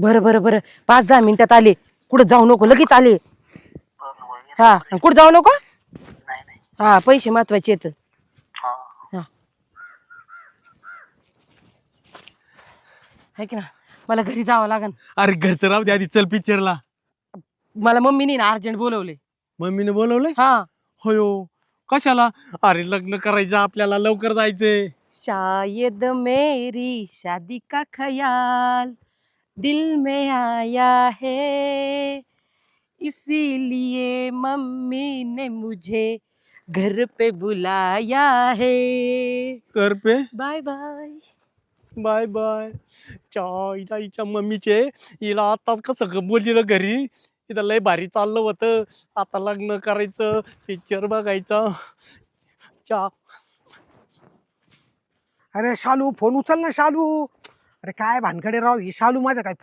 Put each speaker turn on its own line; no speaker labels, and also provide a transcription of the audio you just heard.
बरं बरं बरं 5-10 मिनिटात आले. कुठं जाऊ नको, लगेच आले. हा कुठं जाऊ नको. हा पैसे महत्वाचे आहेत. हा है की ना, मला घरी जावं लागन.
अरे घरचं राहू दे आधी, चल पिक्चरला.
मला मम्मीने ना अर्जंट बोलवले.
मम्मीने बोलवलंय?
हा
होयो. कशाला? अरे लग्न करायचं आपल्याला, लवकर जायचंय.
शायद मेरी शादी का ख्याल दिल में आया है, इसीलिए मम्मी ने मुझे घर पे बुलाया है.
कर पे.
Bye bye.
Bye bye. हिच्या मम्मीचे हिला आताच कसं बोललेलं घरी, इथं लय भारी चाललं होतं. आता लग्न करायचं, पिक्चर बघायचा. चा
अरे शालू फोन उचल ना शालू. अरे काय भानकडे राव, ही शालू माझा काय